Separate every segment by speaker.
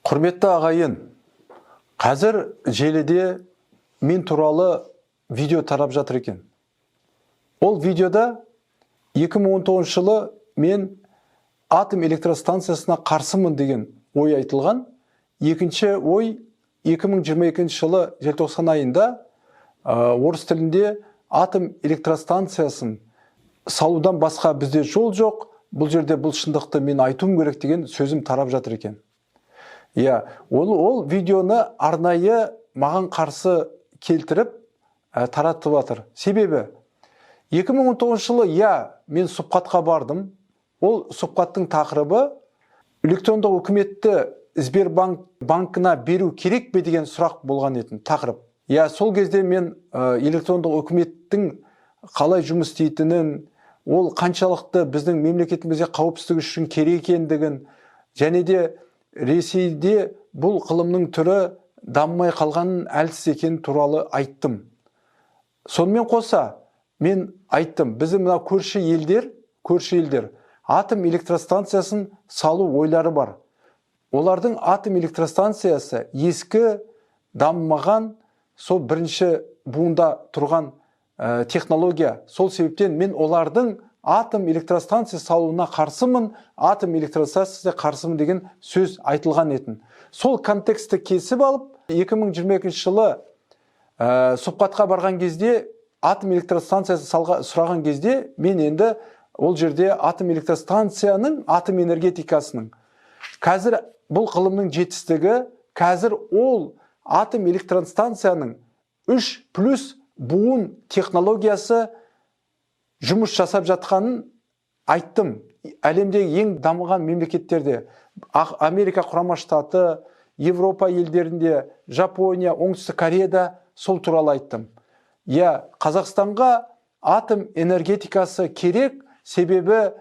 Speaker 1: Құрметті ағайын, қазір желіде мен туралы видео тарап жатыр екен. Ол видеода 2019 жылы мен атом электростанциясына қарсымын деген ой айтылған. Екінші ой 2022 жылы желтоқсан айында орыс тілінде атом электростанциясын салудан басқа бізде жол жоқ, бұл жерде бұл шындықты мен айтуым керек деген сөзім тарап жатыр екен. Ол видеоны арнайы маған қарсы келтіріп таратып жатыр. Себебі 2019 жылы мен сұхбатқа бардым. Ол сұхбаттың тақырыбы электрондық үкіметті Сбербанкына беру керек пе деген сұрақ болған етін тақырып. Сол кезде мен электрондық үкіметтің қалай жұмыс істейтінін, ол қаншалықты біздің мемлекетімізде қауіпсіздік үшін керек екендігін, және де Ресейде бұл ғылымның түрі дамымай қалғанын әлсіз екені туралы айттым. Сонымен қоса мен айттым, біздің мына көрші елдер атом электростанциясын салу ойлары бар. Олардың атом электростанциясы ескі, дамымаған, сол бірінші буында тұрған технология. Сол себептен мен олардың атом электростанция салуына қарсымын, атом электростанциясына қарсымын деген сөз айтылған етін. Сол контексті кесіп алып, 2022 жылы сұхбатқа барған кезде, атом электростанциясы сұраған кезде, мен енді ол жерде атом электростанцияның, атом энергетикасының, қазір бұл ғылымның жетістігі, қазір ол атом электростанцияның 3+ буын технологиясы жұмыс жасап жатқанын айттым. Әлемдегі ең дамыған мемлекеттерде, Америка құрама штаты, Европа елдерінде, Жапония, Оңтүстік Кореяда сол туралы айттым. Қазақстанға атом энергетикасы керек, себебі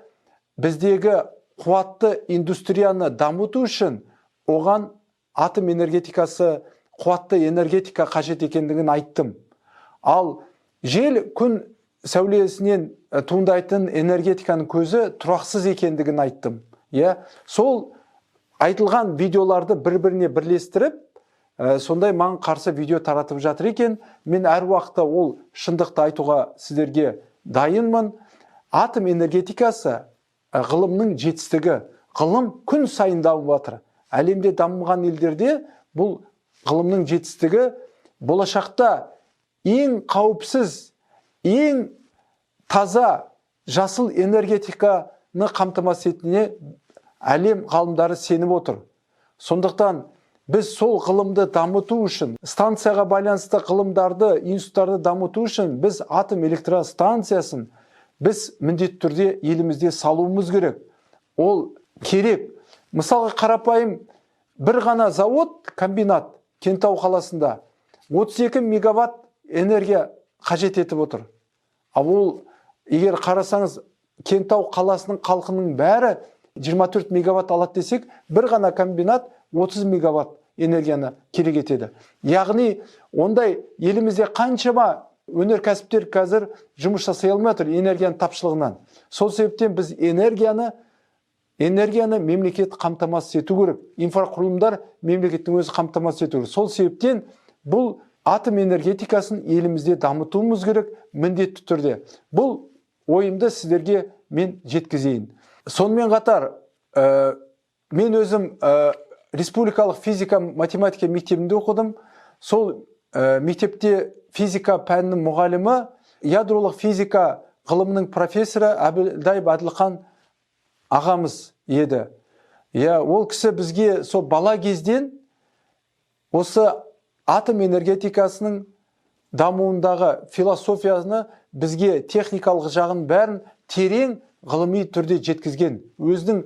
Speaker 1: біздегі қуатты индустрияны дамыту үшін оған атом энергетикасы, қуатты энергетика қажет екендігін айттым. Ал жел, күн сәулесінен туындайтын энергетиканың көзі тұрақсыз екендігін айттым. Сол айтылған видеоларды бір-біріне бірлестіріп, сондай маған қарсы видео таратып жатыр екен. Мен әр уақытта ол шындықты айтуға сіздерге дайынмын. Атом энергетикасы ғылымның жетістігі. Ғылым күн сайын дамып жатыр. Әлемде дамыған елдерде бұл ғылымның жетістігі болашақта ең қауіпсіз, ең таза жасыл энергетиканы қамтамасыз етуіне әлем ғалымдары сеніп отыр. Сондықтан біз сол ғылымды дамыту үшін, станцияға байланысты ғылымдарды, институттарды дамыту үшін біз атом электростанциясын біз міндетті түрде елімізде салуымыз керек. Ол керек. Мысалға қарапайым бір ғана завод, комбинат Кентау қаласында 32 мегаватт энергия қажет етіп отыр. Ол, егер қарасаңыз, Кентау қаласының халқының бәрі 24 мегаватт алады десек, бір ғана комбинат 30 мегаватт энергияны керек етеді. Яғни, ондай елімізде қаншама өнеркәсіптер қазір жұмыс жасай алмай отыр энергияның тапшылығынан. Сол себептен біз энергияны мемлекет қамтамасыз ету керек. Инфрақұрылымдар мемлекеттің өзі қамтамасыз ету керек. Сол себептен бұл атом энергетикасын елімізде дамытуымыз керек міндетті түрде. Бұл ойымды сіздерге мен жеткізейін. Сонымен қатар, мен өзім республикалық физика математика мектебінде оқыдым. Сол мектепте физика пәнінің мұғалімі, ядролық физика ғылымының профессоры Әбілдаев Әділхан ағамыз еді. Ол кісі бізге сол бала кезден осы атом энергетикасының дамуындағы философияны бізге техникалық жағын бәрін терең ғылыми түрде жеткізген, өзінің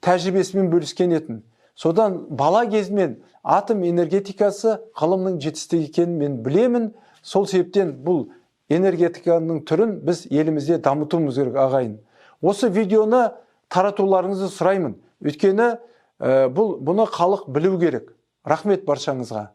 Speaker 1: тәжірибесімен бөліскен етін. Содан бала кезімнен атом энергетикасы ғылымның жетістігі екенін мен білемін. Сол себептен бұл энергетиканың түрін біз елімізде дамытуымыз керек, ағайын. Осы видеоны таратуларыңызды сұраймын. Өйткені бұны халық білу керек. Рахмет баршаңызға.